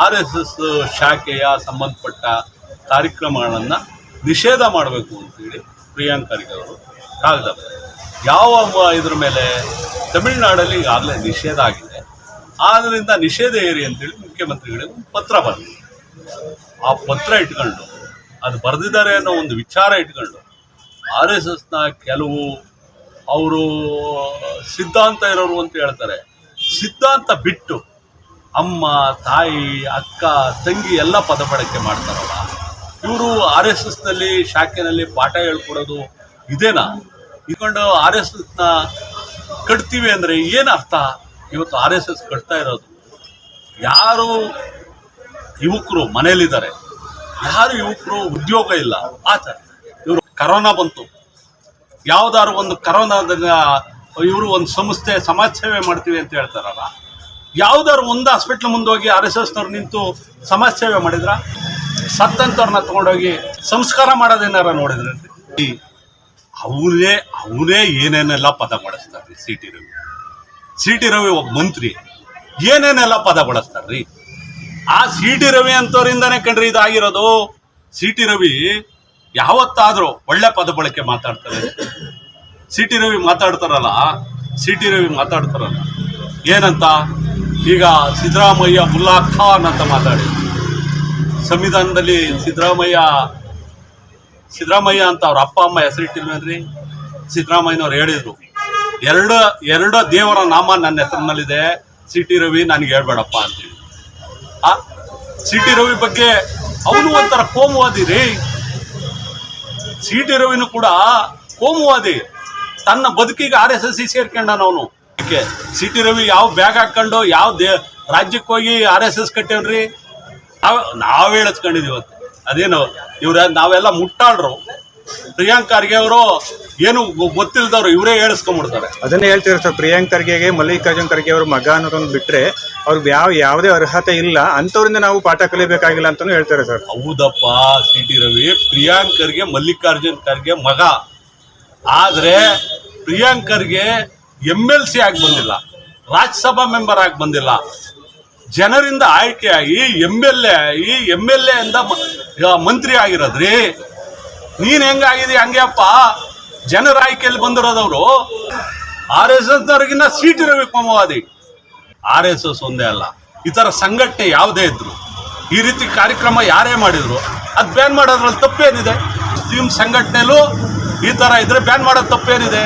RSS ಶಾಖೆಯ ಸಂಬಂಧಪಟ್ಟ ಕಾರ್ಯಕ್ರಮಗಳನ್ನು ನಿಷೇಧ ಮಾಡಬೇಕು ಅಂತೇಳಿ ಪ್ರಿಯಾಂಕ್ ಖರ್ಗೆ ಅವರು ಕಾಗದ ಯಾವ ಇದ್ರ ಮೇಲೆ ತಮಿಳುನಾಡಲ್ಲಿ ಈಗಾಗಲೇ ನಿಷೇಧ ಆಗಿದೆ, ಆದ್ದರಿಂದ ನಿಷೇಧ ಏರಿ ಅಂತೇಳಿ ಮುಖ್ಯಮಂತ್ರಿಗಳಿಗೆ ಒಂದು ಪತ್ರ ಬಂದಿದೆ. ಆ ಪತ್ರ ಇಟ್ಕೊಂಡು ಅದು ಬರೆದಿದ್ದಾರೆ ಅನ್ನೋ ಒಂದು ವಿಚಾರ ಇಟ್ಕೊಂಡು RSSನ ಕೆಲವು ಅವರು ಸಿದ್ಧಾಂತ ಇರೋರು ಅಂತ ಹೇಳ್ತಾರೆ, ಸಿದ್ಧಾಂತ ಬಿಟ್ಟು ಅಮ್ಮ, ತಾಯಿ, ಅಕ್ಕ, ತಂಗಿ ಎಲ್ಲ ಪದ ಬಳಕೆ ಮಾಡ್ತಾರಲ್ಲ, ಇವರು RSSನಲ್ಲಿ ಶಾಖೆನಲ್ಲಿ ಪಾಠ ಹೇಳ್ಕೊಡೋದು ಇದೇನಾ? ಇದ್ಕೊಂಡು RSSನ ಕಟ್ತೀವಿ ಅಂದರೆ ಏನು ಅರ್ಥ? ಇವತ್ತು RSS ಕಟ್ತಾ ಇರೋದು ಯಾರು ಯುವಕರು ಮನೇಲಿದ್ದಾರೆ, ಯಾರು ಯುವಕರು ಉದ್ಯೋಗ ಇಲ್ಲ, ಆ ಥರ. ಇವರು ಕರೋನಾ ಬಂತು, ಯಾವುದಾದ್ರು ಒಂದು ಕರೋನಾದಾಗ ಇವರು ಒಂದು ಸಂಸ್ಥೆ ಸಮಾಜ ಸೇವೆ ಮಾಡ್ತೀವಿ ಅಂತ ಹೇಳ್ತಾರಲ್ಲ, ಯಾವುದಾದ್ರು ಒಂದು ಹಾಸ್ಪಿಟ್ಲ್ ಮುಂದೆ ಹೋಗಿ RSSನವ್ರು ನಿಂತು ಸಮಾಜ ಸೇವೆ ಮಾಡಿದ್ರ? ಸತ್ತಂತವ್ರನ್ನ ತೊಗೊಂಡೋಗಿ ಸಂಸ್ಕಾರ ಮಾಡೋದೇನಾರ ನೋಡಿದ್ರಿ? ಅವರೇ ಏನೇನೆಲ್ಲ ಪದ ಬಳಸ್ತಾರೆ. ಸಿ ಟಿ ರವಿ ಒಬ್ಬ ಮಂತ್ರಿ ಏನೇನೆಲ್ಲ ಪದ ಬಳಸ್ತಾರ್ರಿ. ಆ ಸಿ ಟಿ ರವಿ ಅಂತವರಿಂದಾನೇ ಕಣ್ರಿ ಇದಾಗಿರೋದು. ಸಿ ಟಿ ರವಿ ಯಾವತ್ತಾದರೂ ಒಳ್ಳೆ ಪದ ಬಳಕೆ ಮಾತಾಡ್ತಾರೆ. ಸಿ ಟಿ ರವಿ ಮಾತಾಡ್ತಾರಲ್ಲ ಏನಂತ, ಈಗ ಸಿದ್ದರಾಮಯ್ಯ ಮುಲ್ಲಾ ಖಾನ್ ಅಂತ ಮಾತಾಡಿ, ಸಂವಿಧಾನದಲ್ಲಿ ಸಿದ್ದರಾಮಯ್ಯ ಅಂತ ಅವ್ರ ಅಪ್ಪ ಅಮ್ಮ ಹೆಸರಿಟ್ಟಿಲ್ವೇನ್ರಿ? ಸಿದ್ದರಾಮಯ್ಯನವ್ರು ಹೇಳಿದ್ರು, ಎರಡು ದೇವರ ನಾಮ ನನ್ನ ಹೆಸರಿನಲ್ಲಿದೆ, ಸಿ ಟಿ ರವಿ ನನಗೆ ಹೇಳ್ಬೇಡಪ್ಪ ಅಂತೇಳಿ. ಸಿ ಟಿ ರವಿ ಬಗ್ಗೆ ಅವನು ಒಂಥರ ಕೋಮುವಾದಿ ರೀ. ಸಿ ಟಿ ರವಿನೂ ಕೂಡ ಕೋಮುವಾದಿ. ತನ್ನ ಬದುಕಿಗೆ RSS ಸೇರ್ಕೊಂಡವನು. ಸಿ ಟಿ ರವಿ ಯಾವ ಬ್ಯಾಗ್ ಹಾಕೊಂಡು ಯಾವ ರಾಜ್ಯಕ್ಕೆ ಹೋಗಿ RSS ಕಟ್ಟೇವ್ರಿ? ನಾವು ಹೇಳಿಸ್ಕೊಂಡಿದ್ದೀವಿ ಇವತ್ತು. ಅದೇನು ನಾವೆಲ್ಲ ಮುಟ್ಟಾಳ್ರು. ಪ್ರಿಯಾಂಕ್ ಖರ್ಗೆ ಅವರು ಏನು ಗೊತ್ತಿಲ್ದವ್ರು, ಇವರೇ ಹೇಳಿಸ್ಕೊಂಡ್ಬಿಡ್ತಾರೆ. ಅದನ್ನೇ ಹೇಳ್ತೀರ ಸರ್. ಪ್ರಿಯಾಂಕ್ ಖರ್ಗೆಗೆ ಮಲ್ಲಿಕಾರ್ಜುನ್ ಖರ್ಗೆ ಅವ್ರ ಮಗ ಅನ್ನೋದೊಂದು ಬಿಟ್ರೆ ಅವ್ರಿಗೆ ಯಾವುದೇ ಅರ್ಹತೆ ಇಲ್ಲ, ಅಂಥವ್ರಿಂದ ನಾವು ಪಾಠ ಕಲಿಬೇಕಾಗಿಲ್ಲ ಅಂತಾನು ಹೇಳ್ತಾರೆ ಸರ್. ಹೌದಪ್ಪ, ಸಿ ಟಿ ರವಿ ಪ್ರಿಯಾಂಕ್ ಖರ್ಗೆ ಮಲ್ಲಿಕಾರ್ಜುನ್ ಖರ್ಗೆ ಮಗ. ಆದ್ರೆ ಪ್ರಿಯಾಂಕ್ ಖರ್ಗೆ MLC ಆಗಿ ಬಂದಿಲ್ಲ, ರಾಜ್ಯಸಭಾ ಮೆಂಬರ್ ಆಗಿ ಬಂದಿಲ್ಲ. ಜನರಿಂದ ಆಯ್ಕೆಯಾಗಿ MLA ಇಂದ ಮಂತ್ರಿ ಆಗಿರೋದ್ರಿ. ನೀನ್ ಹೆಂಗಾಗಿದಿ ಹಂಗೆಪ್ಪ. ಜನರ ಆಯ್ಕೆಯಲ್ಲಿ ಬಂದಿರೋದವರು. RSSನವ್ರಿಗಿನ್ನ ಸಿ ಟಿ ರವಿ ಕೋಮುವಾದಿ. RSS ಒಂದೇ ಅಲ್ಲ, ಈ ಥರ ಸಂಘಟನೆ ಯಾವುದೇ ಇದ್ರು, ಈ ರೀತಿ ಕಾರ್ಯಕ್ರಮ ಯಾರೇ ಮಾಡಿದ್ರು ಅದು ಬ್ಯಾನ್ ಮಾಡೋದ್ರಲ್ಲಿ ತಪ್ಪೇನಿದೆ? ಮುಸ್ಲಿಂ ಸಂಘಟನೆಯಲ್ಲೂ ಈ ಥರ ಇದ್ರೆ ಬ್ಯಾನ್ ಮಾಡೋದು ತಪ್ಪೇನಿದೆ?